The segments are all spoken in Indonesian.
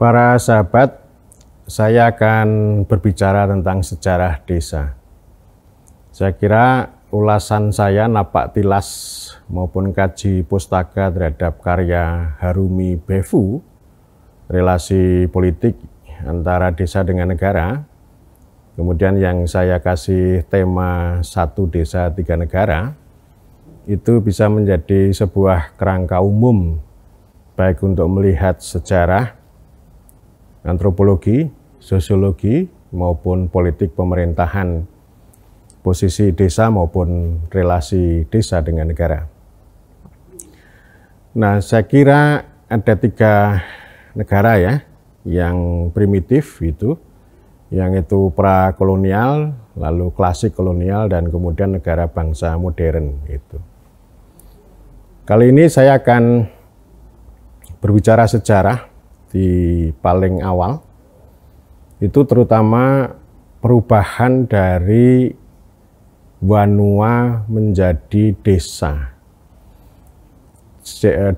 Para sahabat, saya akan berbicara tentang sejarah desa. Saya kira ulasan saya napak tilas maupun kaji pustaka terhadap karya Harumi Befu, relasi politik antara desa dengan negara, kemudian yang saya kasih tema Satu Desa Tiga Negara, itu bisa menjadi sebuah kerangka umum baik untuk melihat sejarah, antropologi, sosiologi, maupun politik pemerintahan, posisi desa maupun relasi desa dengan negara. Nah, saya kira ada tiga negara ya, yang primitif itu, yang itu prakolonial, lalu klasik kolonial, dan kemudian negara bangsa modern itu. Kali ini saya akan berbicara sejarah di paling awal, itu terutama perubahan dari Wanua menjadi desa.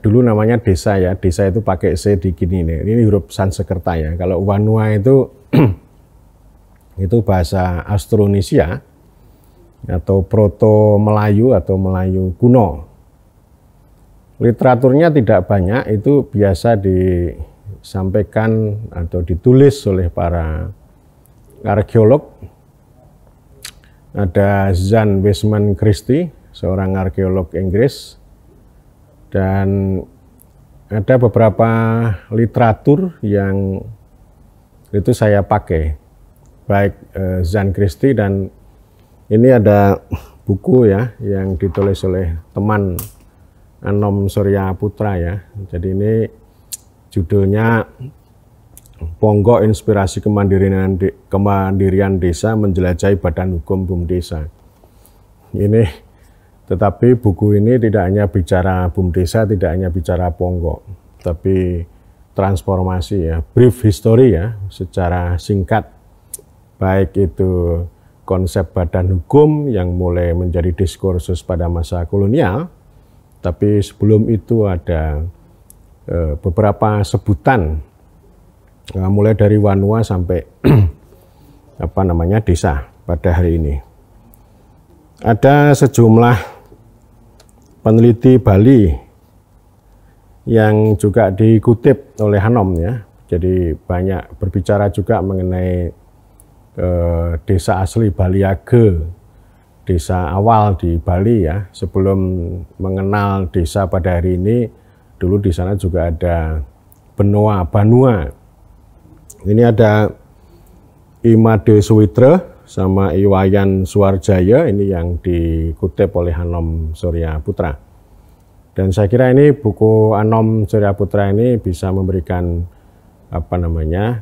Dulu namanya desa ya, desa itu pakai C di gini nih. Ini huruf Sanskerta ya. Kalau Wanua itu itu bahasa Austronesia atau Proto Melayu atau Melayu kuno. Literaturnya tidak banyak, itu biasa disampaikan atau ditulis oleh para arkeolog. Ada Jan Weisman Christie, seorang arkeolog Inggris, dan ada beberapa literatur yang itu saya pakai, baik Jan Christie, dan ini ada buku ya yang ditulis oleh teman Anom Surya Putra ya. Jadi ini judulnya Ponggok Inspirasi Kemandirian Desa Menjelajahi Badan Hukum BUM Desa. Ini, tetapi buku ini tidak hanya bicara BUM Desa, tidak hanya bicara Ponggok, tapi transformasi ya, brief history ya, secara singkat, baik itu konsep badan hukum yang mulai menjadi diskursus pada masa kolonial, tapi sebelum itu ada beberapa sebutan, mulai dari Wanua sampai desa pada hari ini. Ada sejumlah peneliti Bali yang juga dikutip oleh Hanom ya. Jadi banyak berbicara juga mengenai desa asli Baliage, desa awal di Bali ya. Sebelum mengenal desa pada hari ini, dulu di sana juga ada Banua. Ini ada Imade Suwitra sama Iwayan Suwarjaya, ini yang dikutip oleh Anom Surya Putra. Dan saya kira ini buku Anom Surya Putra ini bisa memberikan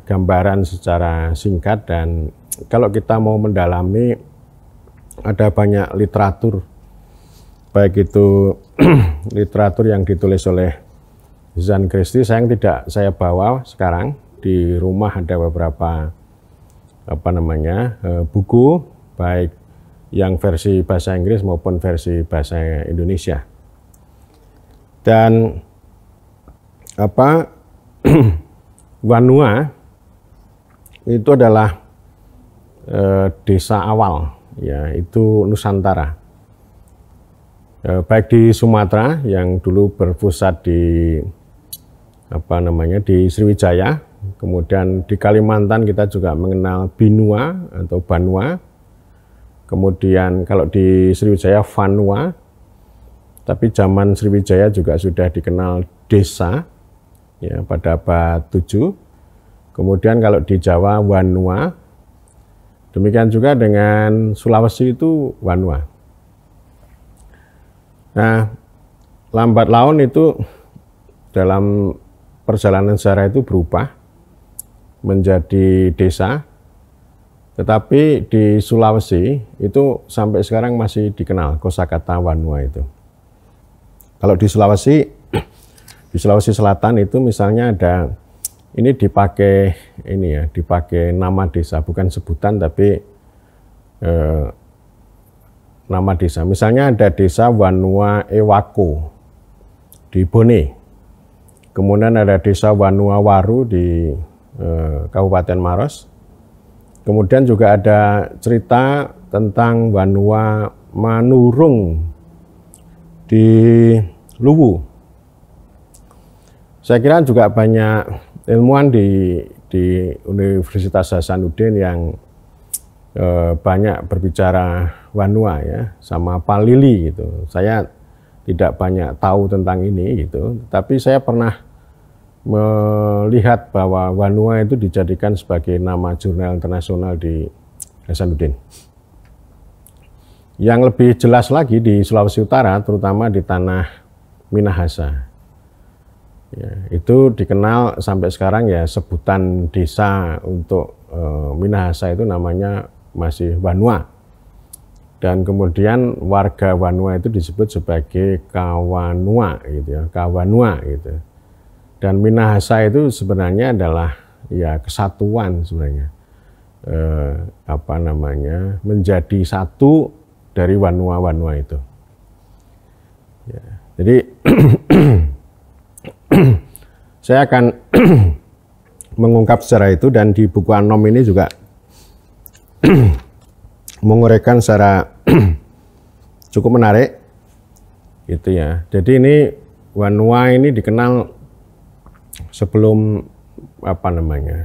gambaran secara singkat, dan kalau kita mau mendalami ada banyak literatur, baik itu literatur yang ditulis oleh Jan Christie, tidak saya bawa sekarang. Di rumah ada beberapa buku, baik yang versi bahasa Inggris maupun versi bahasa Indonesia. Dan Wanua itu adalah desa awal ya, itu Nusantara, baik di Sumatera yang dulu berpusat di di Sriwijaya. Kemudian di Kalimantan kita juga mengenal Binua atau Banua. Kemudian kalau di Sriwijaya Vanua. Tapi zaman Sriwijaya juga sudah dikenal desa ya pada abad 7. Kemudian kalau di Jawa Wanua. Demikian juga dengan Sulawesi itu Wanua. Nah, lambat laun itu dalam perjalanan sejarah itu berubah menjadi desa, tetapi di Sulawesi itu sampai sekarang masih dikenal kosakata Wanua itu. Kalau di Sulawesi Selatan itu misalnya ada, ini dipakai nama desa, bukan sebutan tapi nama desa. Misalnya ada desa Wanua Ewako di Bone. Kemudian ada desa Wanua Waru di Kabupaten Maros. Kemudian juga ada cerita tentang Wanua Manurung di Luwu. Saya kira juga banyak ilmuwan di Universitas Hasanuddin yang banyak berbicara Wanua ya, sama Palili gitu. Saya tidak banyak tahu tentang ini gitu, tapi saya pernah melihat bahwa Wanua itu dijadikan sebagai nama jurnal internasional di Hasanuddin. Yang lebih jelas lagi di Sulawesi Utara, terutama di tanah Minahasa. Ya, itu dikenal sampai sekarang ya, sebutan desa untuk Minahasa itu namanya masih Wanua. Dan kemudian warga Wanua itu disebut sebagai Kawanua gitu ya, Kawanua gitu. Dan Minahasa itu sebenarnya adalah ya kesatuan sebenarnya, menjadi satu dari Wanua-Wanua itu. Ya, jadi saya akan mengungkap secara itu, dan di buku Anom ini juga menguraikan secara cukup menarik, gitu ya. Jadi ini Wanua ini dikenal sebelum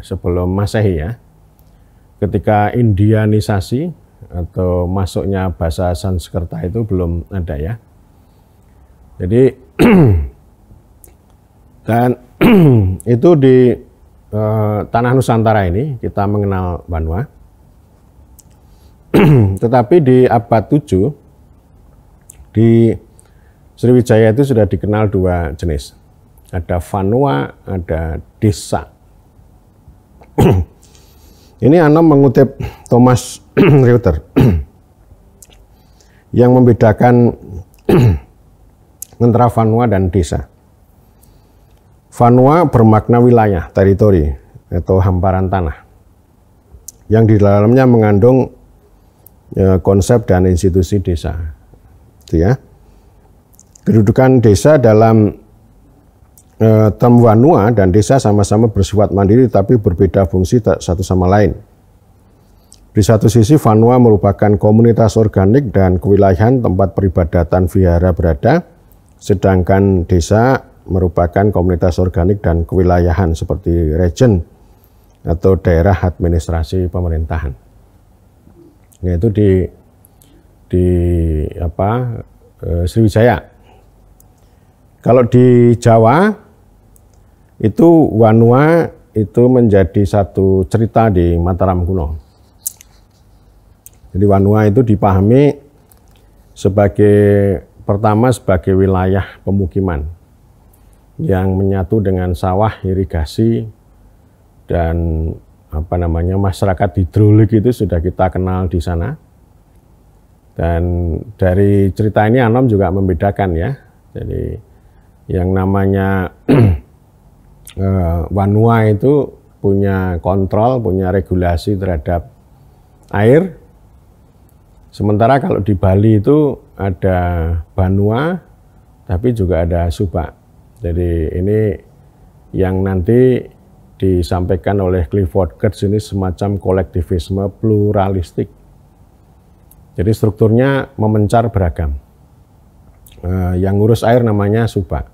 sebelum Masehi ya, ketika Indianisasi atau masuknya bahasa Sanskerta itu belum ada ya. Jadi dan itu di tanah Nusantara ini kita mengenal Wanua. Tetapi di abad 7 di Sriwijaya itu sudah dikenal dua jenis. Ada Vanua, ada Desa. Ini Anom mengutip Thomas Reuter yang membedakan antara Vanua dan Desa. Vanua bermakna wilayah, teritori, atau hamparan tanah, yang di dalamnya mengandung konsep dan institusi desa. Itu ya. Kedudukan desa dalam term Wanua dan desa sama-sama bersifat mandiri tapi berbeda fungsi satu sama lain. Di satu sisi Vanua merupakan komunitas organik dan kewilayahan tempat peribadatan vihara berada, sedangkan desa merupakan komunitas organik dan kewilayahan seperti region atau daerah administrasi pemerintahan. Yaitu di Sriwijaya. Kalau di Jawa itu Wanua itu menjadi satu cerita di Mataram kuno. Jadi Wanua itu dipahami pertama sebagai wilayah pemukiman yang menyatu dengan sawah, irigasi, dan masyarakat hidrolik itu sudah kita kenal di sana. Dan dari cerita ini Anom juga membedakan ya. Jadi yang namanya Wanua itu punya kontrol, punya regulasi terhadap air. Sementara kalau di Bali itu ada Banua, tapi juga ada Subak. Jadi ini yang nanti disampaikan oleh Clifford Geertz ini semacam kolektivisme pluralistik. Jadi strukturnya memencar beragam. Yang ngurus air namanya Subak.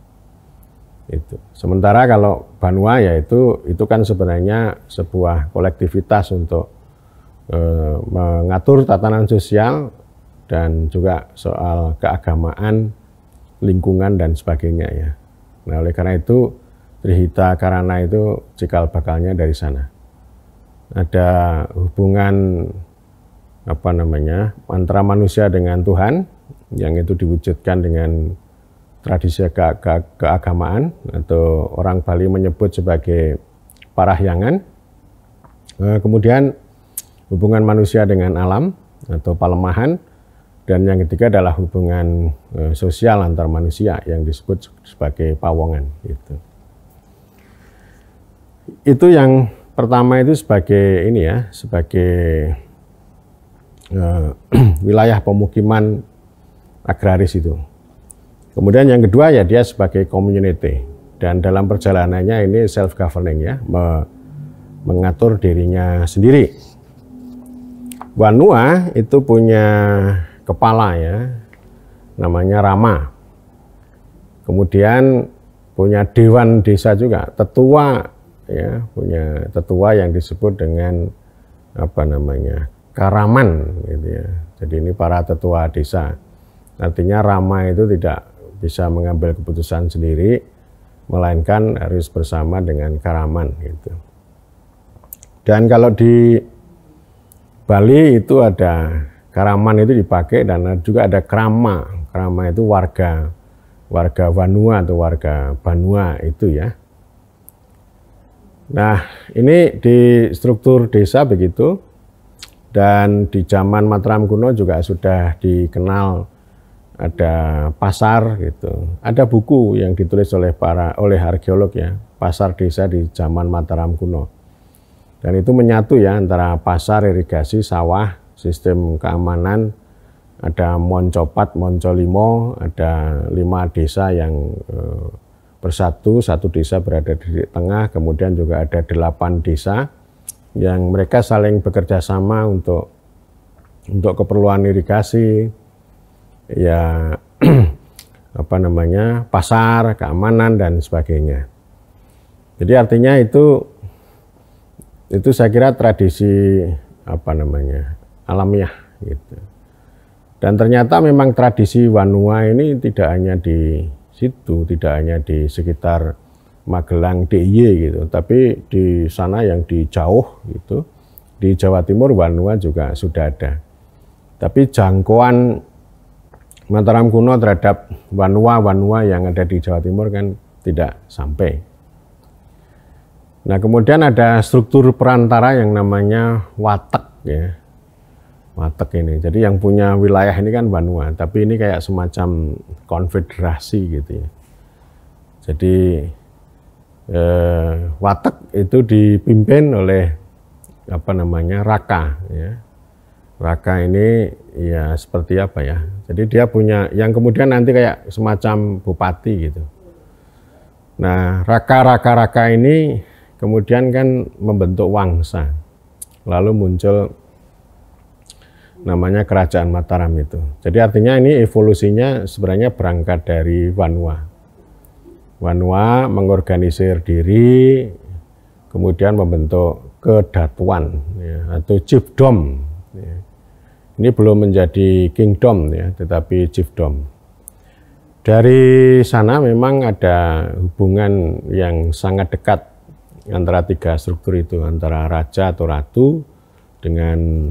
Itu. Sementara kalau Banua ya itu kan sebenarnya sebuah kolektivitas untuk mengatur tatanan sosial dan juga soal keagamaan, lingkungan dan sebagainya ya. Nah, oleh karena itu Trihita Karana itu cikal bakalnya dari sana. Ada hubungan antara manusia dengan Tuhan yang itu diwujudkan dengan tradisi keagamaan atau orang Bali menyebut sebagai parahyangan. Kemudian hubungan manusia dengan alam atau palemahan, dan yang ketiga adalah hubungan sosial antar manusia yang disebut sebagai pawongan. Itu yang pertama itu sebagai sebagai wilayah pemukiman agraris itu. Kemudian yang kedua ya dia sebagai community, dan dalam perjalanannya ini self governing ya, mengatur dirinya sendiri. Wanua itu punya kepala ya, namanya Rama. Kemudian punya dewan desa juga, tetua ya, punya tetua yang disebut dengan apa namanya, Karaman gitu ya. Jadi ini para tetua desa. Artinya Rama itu tidak bisa mengambil keputusan sendiri, melainkan harus bersama dengan Karaman gitu. Dan kalau di Bali itu ada Karaman itu dipakai, dan juga ada Krama. Krama itu warga Wanua atau warga Banua itu ya. Nah, ini di struktur desa begitu, dan di zaman Mataram kuno juga sudah dikenal ada pasar gitu. Ada buku yang ditulis oleh arkeolog ya, pasar desa di zaman Mataram kuno. Dan itu menyatu ya antara pasar, irigasi, sawah, sistem keamanan, ada Moncopat, Moncolimo, ada 5 desa yang bersatu, satu desa berada di tengah, kemudian juga ada 8 desa yang mereka saling bekerja sama untuk keperluan irigasi, ya apa namanya, pasar, keamanan dan sebagainya. Jadi artinya itu saya kira tradisi apa namanya, alamiah gitu. Dan ternyata memang tradisi Wanua ini tidak hanya di situ, tidak hanya di sekitar Magelang DIY gitu, tapi di sana yang di jauh gitu, di Jawa Timur Wanua juga sudah ada. Tapi jangkauan Mataram kuno terhadap Wanua yang ada di Jawa Timur kan tidak sampai. Nah, kemudian ada struktur perantara yang namanya Watek ya. Watek ini. Jadi yang punya wilayah ini kan Wanua, tapi ini kayak semacam konfederasi gitu ya. Jadi Watek itu dipimpin oleh apa namanya, Raka ya. Raka ini ya seperti apa ya? Jadi dia punya yang kemudian nanti kayak semacam bupati gitu. Nah, Raka ini kemudian kan membentuk wangsa, lalu muncul namanya Kerajaan Mataram itu. Jadi artinya ini evolusinya sebenarnya berangkat dari Wanua. Wanua mengorganisir diri, kemudian membentuk kedatuan ya, atau chiefdom. Ya. Ini belum menjadi kingdom ya, tetapi chiefdom. Dari sana memang ada hubungan yang sangat dekat antara 3 struktur itu, antara raja atau ratu dengan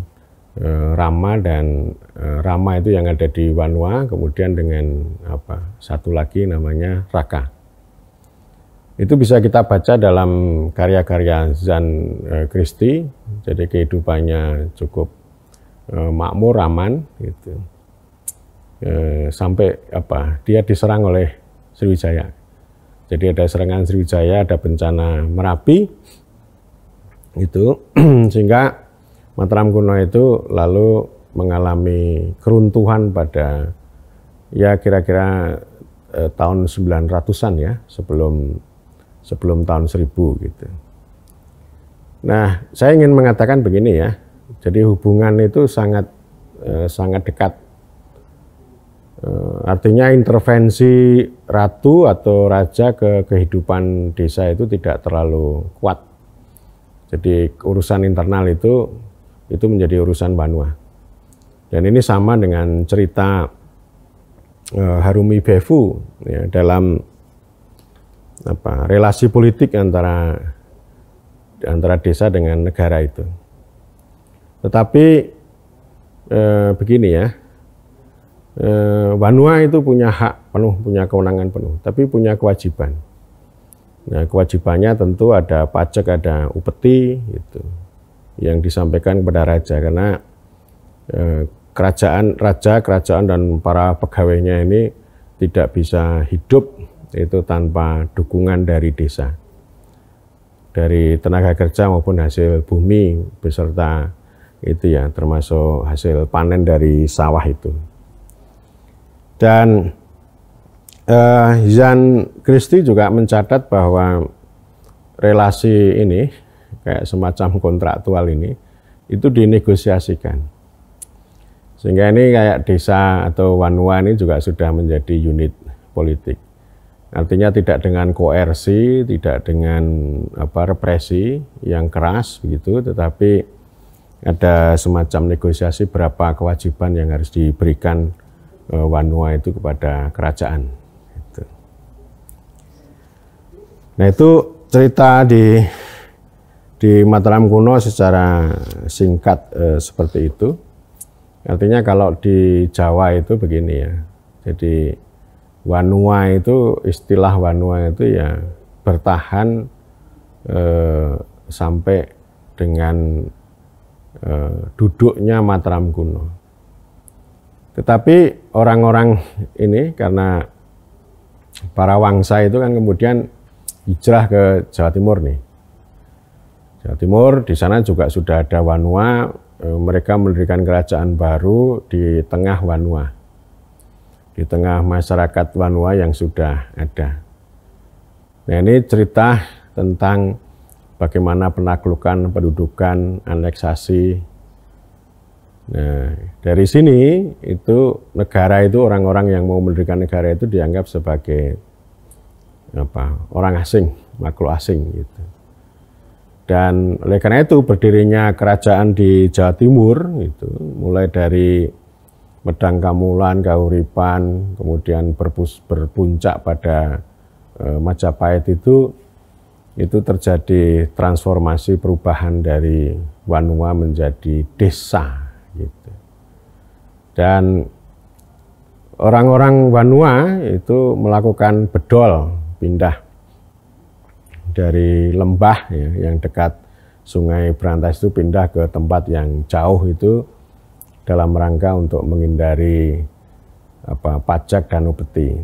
Rama, dan Rama itu yang ada di Wanua, kemudian dengan satu lagi namanya Raka. Itu bisa kita baca dalam karya-karya Zan Christie. Jadi kehidupannya cukup makmur, aman gitu. Sampai dia diserang oleh Sriwijaya. Jadi ada serangan Sriwijaya, ada bencana Merapi, itu sehingga Mataram kuno itu lalu mengalami keruntuhan pada ya kira-kira tahun 900-an ya, sebelum tahun 1000 gitu. Nah, saya ingin mengatakan begini ya. Jadi hubungan itu sangat dekat. Artinya intervensi ratu atau raja ke kehidupan desa itu tidak terlalu kuat. Jadi urusan internal itu menjadi urusan Wanua. Dan ini sama dengan cerita Harumi Befu ya, dalam relasi politik antara desa dengan negara itu. Tetapi begini ya. Wanua itu punya hak penuh, punya kewenangan penuh, tapi punya kewajiban. Nah, kewajibannya tentu ada pajak, ada upeti, gitu, yang disampaikan kepada raja, karena kerajaan dan para pegawainya ini tidak bisa hidup itu tanpa dukungan dari desa, dari tenaga kerja maupun hasil bumi beserta itu ya, termasuk hasil panen dari sawah itu. Dan Zan Christie juga mencatat bahwa relasi ini kayak semacam kontraktual ini itu dinegosiasikan. Sehingga ini kayak desa atau Wanua ini juga sudah menjadi unit politik. Artinya tidak dengan koersi, tidak dengan represi yang keras begitu, tetapi ada semacam negosiasi berapa kewajiban yang harus diberikan Wanua itu kepada kerajaan. Gitu. Nah itu cerita di Mataram kuno secara singkat seperti itu. Artinya kalau di Jawa itu begini ya. Jadi Wanua itu, istilah Wanua itu ya bertahan sampai dengan duduknya Mataram kuno. Tetapi orang-orang ini karena para wangsa itu kan kemudian hijrah ke Jawa Timur nih. Jawa Timur di sana juga sudah ada Wanua, mereka mendirikan kerajaan baru di tengah Wanua. Di tengah masyarakat Wanua yang sudah ada. Nah ini cerita tentang bagaimana penaklukan, pendudukan, aneksasi. Nah, dari sini itu negara itu orang-orang yang mau mendirikan negara itu dianggap sebagai orang asing, makhluk asing gitu. Dan oleh karena itu berdirinya kerajaan di Jawa Timur itu mulai dari Medang Kamulan, Kahuripan, kemudian berpuncak pada Majapahit itu terjadi transformasi perubahan dari Wanua menjadi desa. Gitu. Dan orang-orang Wanua itu melakukan bedol, pindah dari lembah ya, yang dekat Sungai Brantas itu pindah ke tempat yang jauh itu dalam rangka untuk menghindari pajak dan upeti.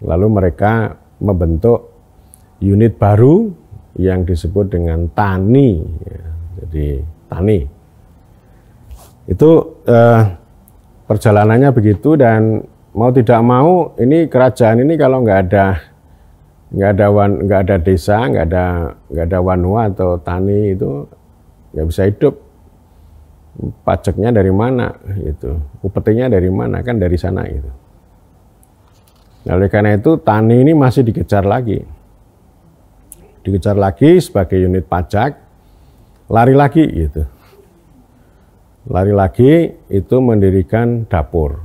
Lalu mereka membentuk unit baru yang disebut dengan tani. Ya, jadi tani. Itu perjalanannya begitu dan mau tidak mau ini kerajaan ini kalau nggak ada desa, nggak ada Wanua atau tani itu nggak bisa hidup. Pajaknya dari mana? Gitu. Upetinya dari mana? Kan dari sana itu. Nah, oleh karena itu tani ini masih dikejar lagi sebagai unit pajak, lari lagi gitu. Lari lagi itu mendirikan dapur.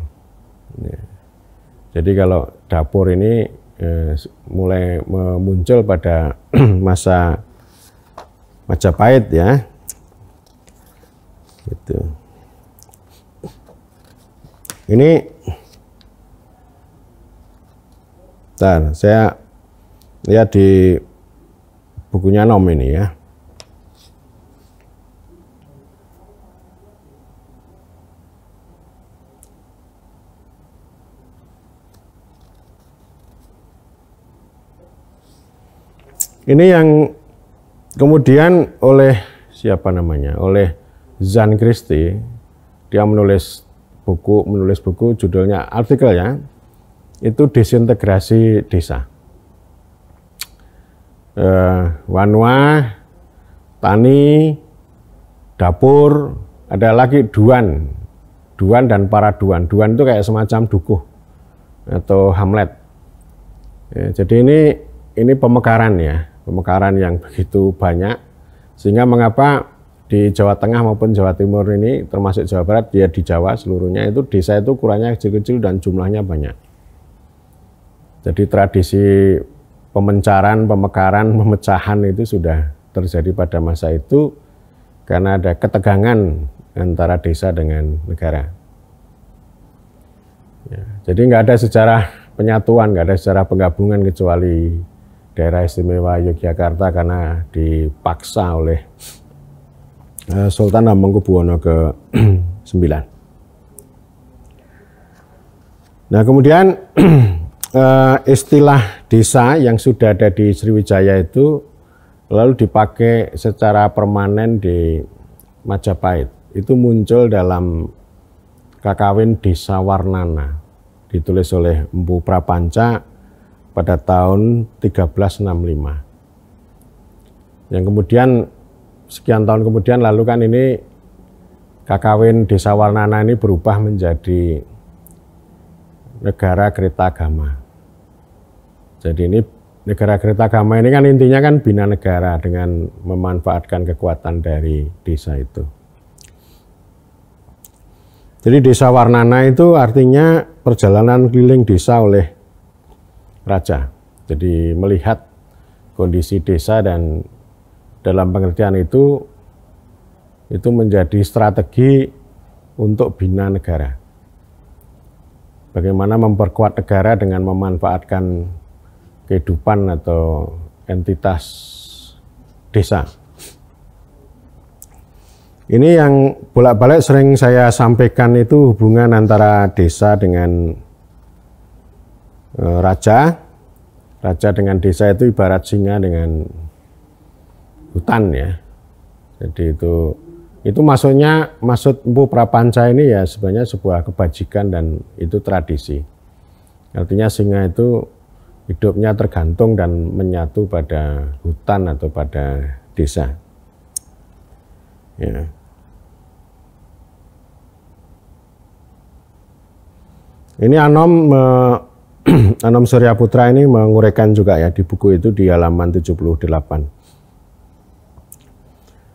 Jadi kalau dapur ini mulai muncul pada masa Majapahit ya. Gitu. Ini saya lihat di bukunya Nom ini ya. Ini yang kemudian oleh siapa namanya? Oleh Zan Christie, dia menulis buku judulnya artikel ya, itu disintegrasi desa. Wanua, tani, dapur, ada lagi duan dan para duan. Duan itu kayak semacam dukuh atau hamlet. Ya, jadi ini pemekaran ya, pemekaran yang begitu banyak, sehingga mengapa di Jawa Tengah maupun Jawa Timur ini, termasuk Jawa Barat, dia di Jawa seluruhnya itu desa itu ukurannya kecil-kecil dan jumlahnya banyak. Jadi tradisi pemencaran, pemekaran, pemecahan itu sudah terjadi pada masa itu karena ada ketegangan antara desa dengan negara. Ya, jadi nggak ada sejarah penyatuan, nggak ada sejarah penggabungan kecuali daerah istimewa Yogyakarta karena dipaksa oleh Sultan Hamengkubuwono ke-9. Nah kemudian istilah desa yang sudah ada di Sriwijaya itu lalu dipakai secara permanen di Majapahit. Itu muncul dalam Kakawin Desa Warnana, ditulis oleh Empu Prapanca pada tahun 1365. Yang kemudian sekian tahun kemudian lalu kan ini Kakawin Desa Warnana ini berubah menjadi negara Kretagama. Jadi ini negara Kretagama ini kan intinya kan bina negara dengan memanfaatkan kekuatan dari desa itu. Jadi Desa Warnana itu artinya perjalanan keliling desa oleh raja. Jadi melihat kondisi desa dan dalam pengertian itu menjadi strategi untuk bina negara. Bagaimana memperkuat negara dengan memanfaatkan kehidupan atau entitas desa. Ini yang bolak-balik sering saya sampaikan itu hubungan antara desa dengan raja. Raja dengan desa itu ibarat singa dengan hutan ya. Jadi itu maksud Mpu Prapanca ini ya sebenarnya sebuah kebajikan dan itu tradisi. Artinya singa itu hidupnya tergantung dan menyatu pada hutan atau pada desa. Ya. Ini Anom Surya Putra ini menguraikan juga ya di buku itu di halaman 78.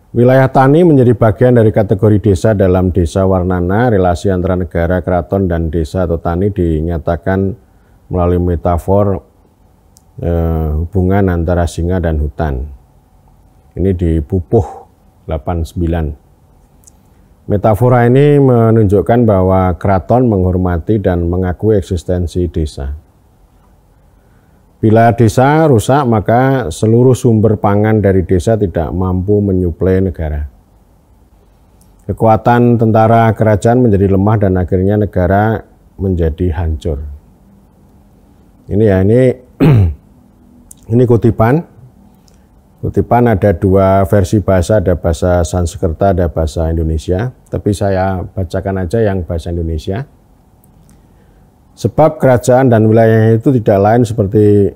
Wilayah tani menjadi bagian dari kategori desa dalam Desa Warnana. Relasi antara negara, keraton, dan desa atau tani dinyatakan melalui metafor hubungan antara singa dan hutan. Ini di Pupuh 89. Metafora ini menunjukkan bahwa keraton menghormati dan mengakui eksistensi desa. Bila desa rusak, maka seluruh sumber pangan dari desa tidak mampu menyuplai negara. Kekuatan tentara kerajaan menjadi lemah dan akhirnya negara menjadi hancur. Ini ya, ini kutipan. Kutipan ada dua versi bahasa, ada bahasa Sanskerta, ada bahasa Indonesia. Tapi saya bacakan aja yang bahasa Indonesia. Sebab kerajaan dan wilayah itu tidak lain seperti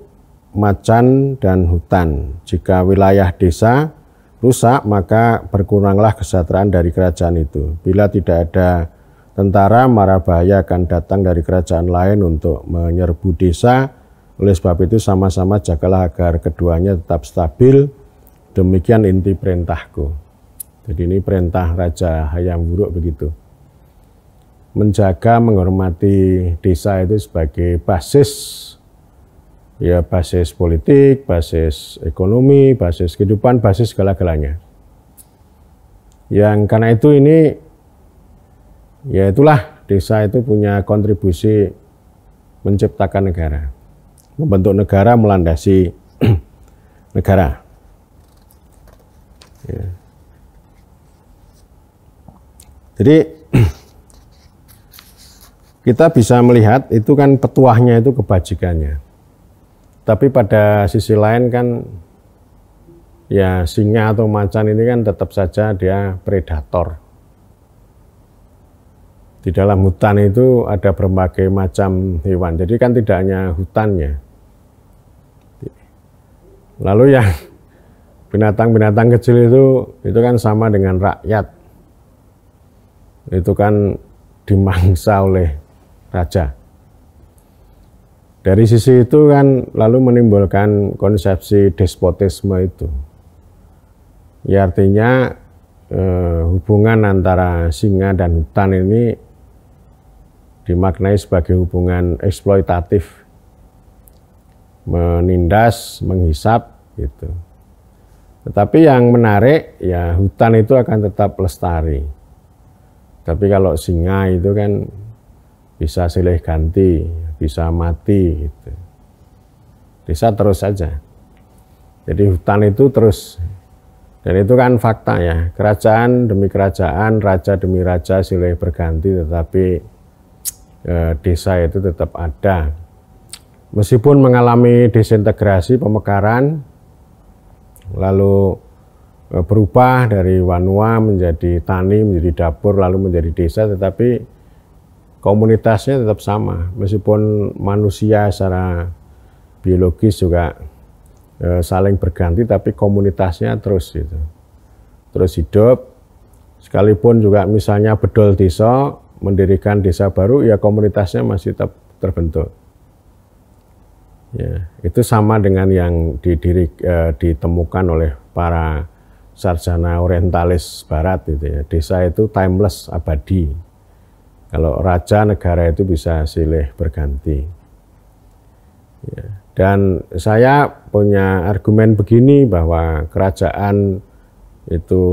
macan dan hutan. Jika wilayah desa rusak, maka berkuranglah kesejahteraan dari kerajaan itu. Bila tidak ada tentara, mara bahaya akan datang dari kerajaan lain untuk menyerbu desa. Oleh sebab itu sama-sama jagalah agar keduanya tetap stabil. Demikian inti perintahku. Jadi ini perintah Raja Hayam Wuruk begitu. Menjaga, menghormati desa itu sebagai basis, ya basis politik, basis ekonomi, basis kehidupan, basis segala-galanya. Yang karena itu ini, ya itulah desa itu punya kontribusi menciptakan negara, membentuk negara, melandasi negara. Ya. Jadi kita bisa melihat itu kan petuahnya itu kebajikannya. Tapi pada sisi lain kan ya singa atau macan ini kan tetap saja dia predator. Di dalam hutan itu ada berbagai macam hewan. Jadi kan tidak hanya hutannya. Lalu yang binatang-binatang kecil itu kan sama dengan rakyat. Itu kan dimangsa oleh raja. Dari sisi itu kan lalu menimbulkan konsepsi despotisme itu. Ya artinya hubungan antara singa dan hutan ini dimaknai sebagai hubungan eksploitatif, menindas, menghisap gitu. Tetapi yang menarik ya hutan itu akan tetap lestari. Tapi kalau singa itu kan bisa silih ganti, bisa mati gitu. Desa terus saja. Jadi hutan itu terus, dan itu kan fakta ya. Kerajaan demi kerajaan, raja demi raja silih berganti, tetapi desa itu tetap ada. Meskipun mengalami disintegrasi, pemekaran, lalu berubah dari wanua menjadi tani, menjadi dapur, lalu menjadi desa, tetapi komunitasnya tetap sama. Meskipun manusia secara biologis juga saling berganti, tapi komunitasnya terus gitu. terus hidup. Sekalipun juga misalnya bedol desa, mendirikan desa baru, ya komunitasnya masih tetap terbentuk. Ya, itu sama dengan yang ditemukan oleh para sarjana orientalis barat itu ya. Desa itu timeless, abadi. Kalau raja negara itu bisa silih berganti. Ya. Dan saya punya argumen begini bahwa kerajaan itu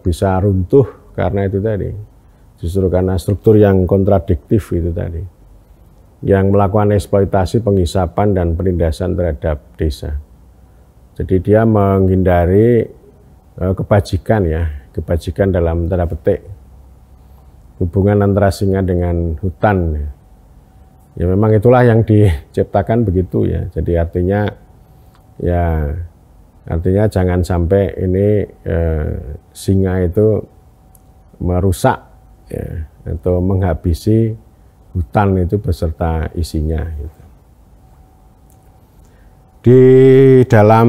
bisa runtuh karena itu tadi. Justru karena struktur yang kontradiktif itu tadi. Yang melakukan eksploitasi, penghisapan, dan penindasan terhadap desa. Jadi dia menghindari kebajikan ya, kebajikan dalam tanda petik. Hubungan antara singa dengan hutan. Ya memang itulah yang diciptakan begitu ya. Jadi artinya jangan sampai ini singa itu merusak ya, atau menghabisi hutan itu beserta isinya. Gitu. Di dalam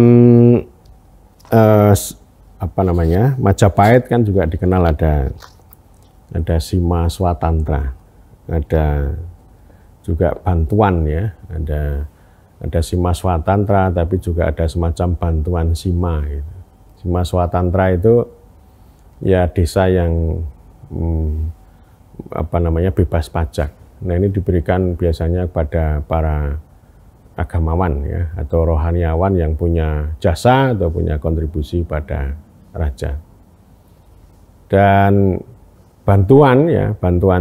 Majapahit kan juga dikenal ada Sima Swatantra, ada juga bantuan ya, ada Sima Swatantra, tapi juga ada semacam bantuan Sima. Gitu. Sima Swatantra itu ya desa yang bebas pajak. Nah ini diberikan biasanya kepada para agamawan ya, atau rohaniawan yang punya jasa atau punya kontribusi pada raja. Dan bantuan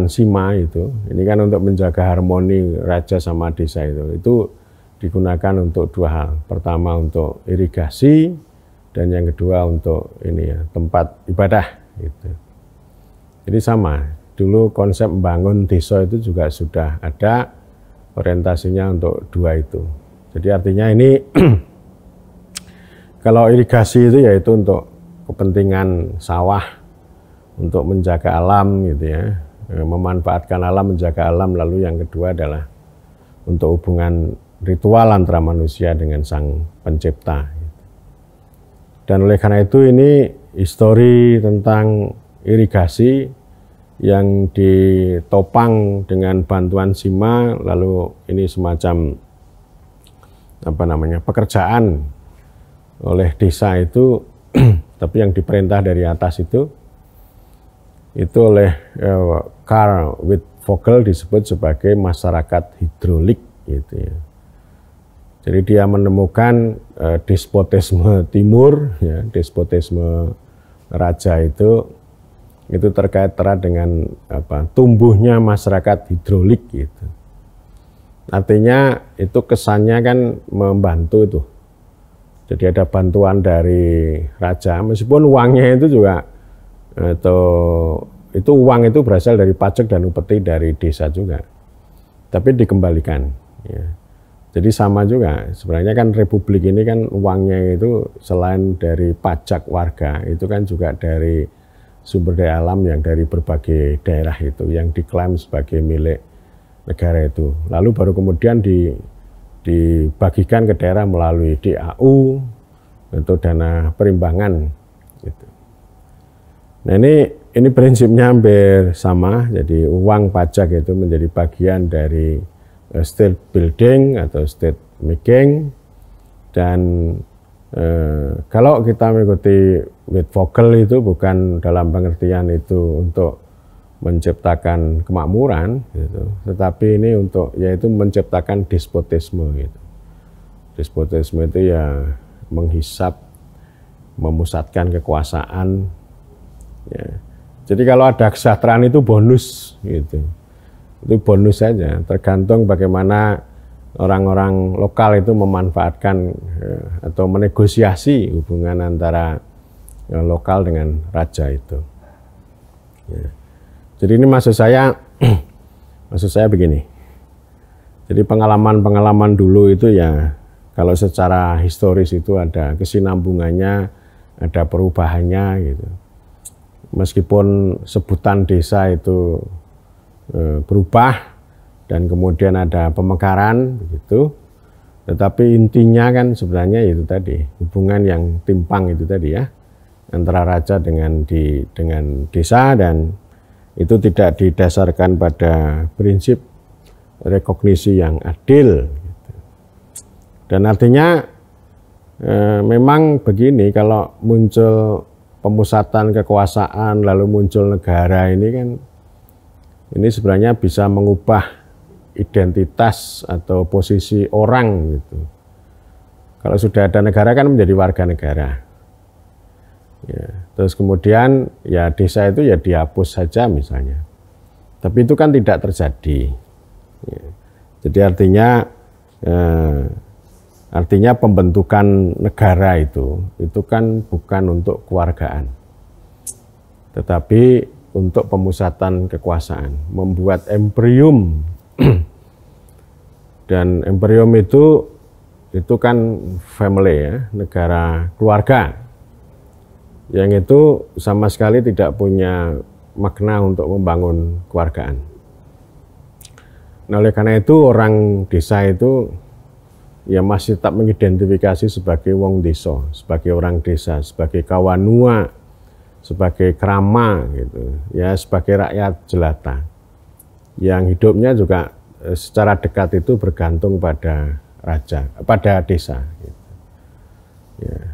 Sima itu, ini kan untuk menjaga harmoni raja sama desa itu digunakan untuk dua hal. Pertama untuk irigasi, dan yang kedua untuk tempat ibadah gitu. Jadi sama, dulu konsep membangun desa itu juga sudah ada orientasinya untuk dua itu. Jadi artinya ini kalau irigasi itu yaitu untuk kepentingan sawah, untuk menjaga alam gitu ya, memanfaatkan alam, menjaga alam. Lalu yang kedua adalah untuk hubungan ritual antara manusia dengan sang pencipta. Dan oleh karena itu ini histori tentang irigasi yang ditopang dengan bantuan Sima, lalu ini semacam pekerjaan oleh desa itu, tapi yang diperintah dari atas itu oleh Carl Wittfogel disebut sebagai masyarakat hidrolik gitu ya. Jadi dia menemukan despotisme timur ya, despotisme raja itu terkait erat dengan tumbuhnya masyarakat hidrolik gitu. Artinya itu kesannya kan membantu itu. Jadi ada bantuan dari raja, meskipun uangnya itu juga itu uang itu berasal dari pajak dan upeti dari desa juga, tapi dikembalikan. Ya. Jadi sama juga, sebenarnya kan republik ini kan uangnya itu selain dari pajak warga, itu kan juga dari sumber daya alam yang dari berbagai daerah itu, yang diklaim sebagai milik negara itu. Lalu baru kemudian dibagikan ke daerah melalui DAU atau dana perimbangan. Gitu. Nah ini prinsipnya hampir sama, jadi uang pajak itu menjadi bagian dari state building atau state making. Dan kalau kita mengikuti Wittfogel itu bukan dalam pengertian itu untuk menciptakan kemakmuran, gitu, tetapi ini untuk yaitu menciptakan despotisme. Gitu. Despotisme itu ya menghisap, memusatkan kekuasaan. Ya. Jadi kalau ada kesejahteraan itu bonus, gitu. Itu bonus saja, tergantung bagaimana orang-orang lokal itu memanfaatkan atau menegosiasi hubungan antara lokal dengan raja itu. Ya. Jadi ini maksud saya begini. Jadi pengalaman-pengalaman dulu itu ya, kalau secara historis itu ada kesinambungannya, ada perubahannya gitu. Meskipun sebutan desa itu berubah dan kemudian ada pemekaran begitu, tetapi intinya kan sebenarnya itu tadi hubungan yang timpang itu tadi ya, antara raja dengan desa, dan itu tidak didasarkan pada prinsip rekognisi yang adil. Dan artinya memang begini, kalau muncul pemusatan kekuasaan lalu muncul negara ini kan, ini sebenarnya bisa mengubah identitas atau posisi orang gitu. Kalau sudah ada negara kan menjadi warga negara. Ya, terus kemudian ya desa itu ya dihapus saja misalnya. Tapi itu kan tidak terjadi. Ya. Jadi artinya pembentukan negara itu kan bukan untuk kewargaan, tetapi untuk pemusatan kekuasaan, membuat embryum. Dan embryum itu kan family ya, negara keluarga, yang itu sama sekali tidak punya makna untuk membangun kewargaan. Nah, oleh karena itu orang desa itu ya masih tetap mengidentifikasi sebagai wong desa, sebagai orang desa, sebagai kawanua, sebagai krama gitu, ya sebagai rakyat jelata yang hidupnya juga secara dekat itu bergantung pada raja, pada desa gitu. Ya.